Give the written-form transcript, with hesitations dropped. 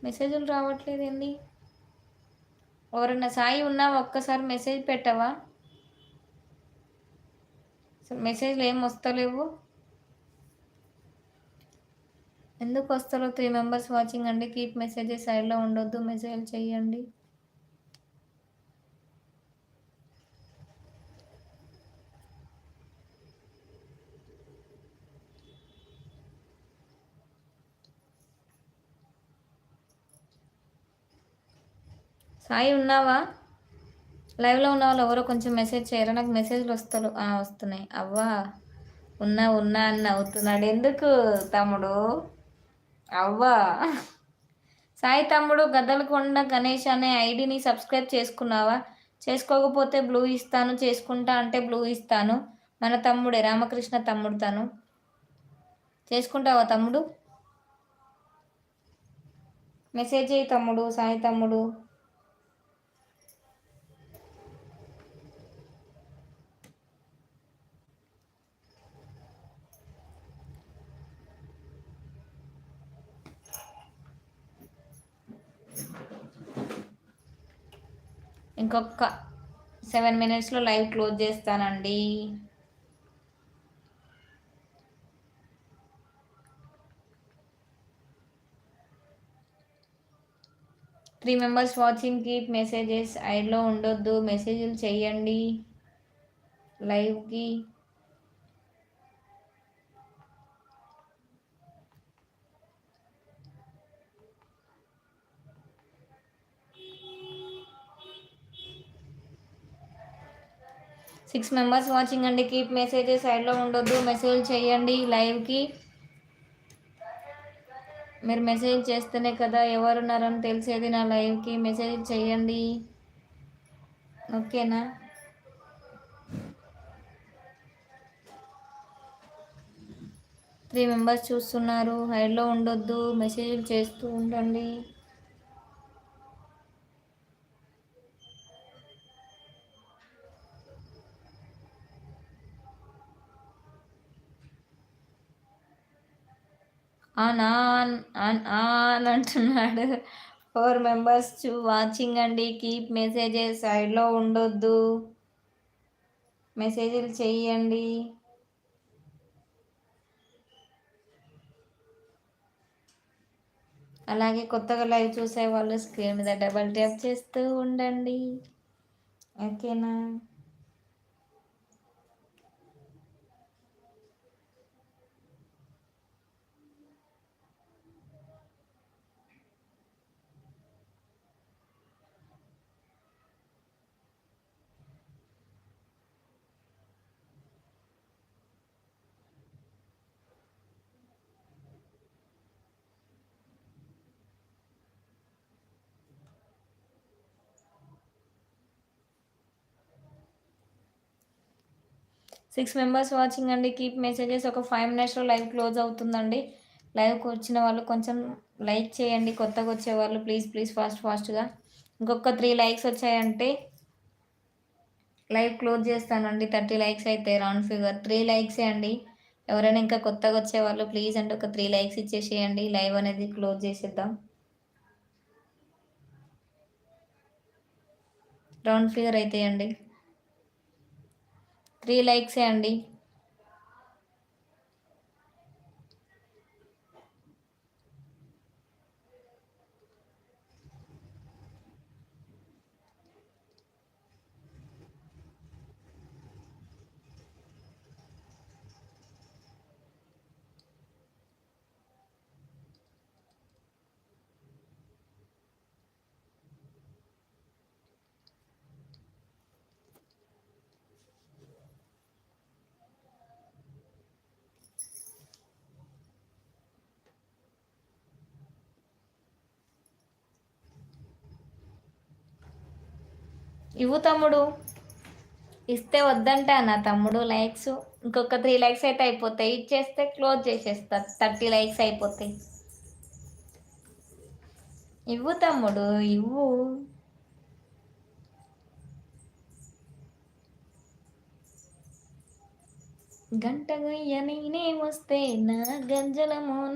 మెసేజ్‌లు రావట్లేదేంది? ఎవరన్నా సాయి ఉన్నావా? ఒక్కసారి మెసేజ్ పెట్టవా? అసలు మెసేజ్‌లు ఏం వస్తలేవు. ఎందుకు వస్తలేవు? 3 మెంబర్స్ వాచింగ్ అండి. కీప్ మెసేజెస్ సైడ్‌లో ఉండొద్దు. మెసేజ్‌లు చేయండి. సాయి ఉన్నావా? లైవ్‌లో ఉన్న వాళ్ళు ఎవరో కొంచెం మెసేజ్ చేయరా? నాకు మెసేజ్‌లు వస్తున్నాయి. అవ్వా! ఉన్నా, ఉన్నా అని నవ్వుతున్నాడు. ఎందుకు తమ్ముడు? అవ్వా! సాయి తమ్ముడు గద్దలకొండ గణేష్ అనే ఐడిని సబ్స్క్రైబ్ చేసుకున్నావా? చేసుకోకపోతే బ్లూ ఇస్తాను. చేసుకుంటా అంటే బ్లూ ఇస్తాను. మన తమ్ముడే రామకృష్ణ తమ్ముడు తను. చేసుకుంటావా తమ్ముడు? మెసేజ్ చేయి తమ్ముడు, సాయి తమ్ముడు. ఇంకొక 7 మినిట్స్‌లో లైవ్ క్లోజ్ చేస్తానండి. 3 మెంబర్స్ వాచింగ్ కీప్ మెసేజెస్ ఐడ్‌లో ఉండొద్దు. మెసేజ్‌లు చేయండి లైవ్‌కి. 6 మెంబర్స్ వాచింగ్ అండి. కీప్ మెసేజెస్ సైడ్‌లో ఉండొద్దు. మెసేజ్ చేయండి లైవ్‌కి. మీరు మెసేజ్ చేస్తేనే కదా ఎవరున్నారని తెలిసేది నా లైవ్‌కి. మెసేజ్ చేయండి. ఓకేనా? త్రీ మెంబర్స్ చూస్తున్నారు. హైడ్‌లో ఉండొద్దు. మెసేజ్ చేస్తూ ఉండండి. ఆన్ ఆన్ ఆన్ ఆన్ అంటున్నాడు. 4 మెంబర్స్ వాచింగ్ అండి. కీప్ మెసేజెస్ సైడ్‌లో ఉండొద్దు. మెసేజ్‌లు చెయ్యండి. అలాగే కొత్తగా లైవ్ చూసే వాళ్ళు స్క్రీన్ మీద డబల్ ట్యాప్ చేస్తూ ఉండండి. ఓకేనా? 6 మెంబర్స్ వాచింగ్ అండి. Keep messages. ఒక 5 మినిట్స్‌లో లైవ్ క్లోజ్ అవుతుందండి. లైవ్‌కి వచ్చిన వాళ్ళు కొంచెం లైక్ చేయండి. కొత్తగా వచ్చేవాళ్ళు ప్లీజ్ ఫాస్ట్‌గా. ఇంకొక 3 లైక్స్ వచ్చాయంటే లైవ్ క్లోజ్ చేస్తానండి. 30 లైక్స్ అయితే రౌండ్ ఫిగర్ 3 లైక్సే అండి. ఎవరైనా ఇంకా కొత్తగా వచ్చేవాళ్ళు ప్లీజ్ అంటే ఒక 3 లైక్స్ ఇచ్చేసేయండి. లైవ్ అనేది క్లోజ్ చేసేద్దాం. రౌండ్ ఫిగర్ అయితే అండి 3 లైక్సే అండి. ఇవ్వు తమ్ముడు. ఇస్తే వద్దంటా నా తమ్ముడు లైక్స్. ఇంకొక 3 లైక్స్ అయితే అయిపోతాయి. ఇచ్చేస్తే క్లోజ్ చేసేస్తా. 30 లైక్స్ అయిపోతాయి. ఇవ్వు తమ్ముడు ఇవ్వు. గంట గొయ్య నేనే వస్తే నా గంజల మోన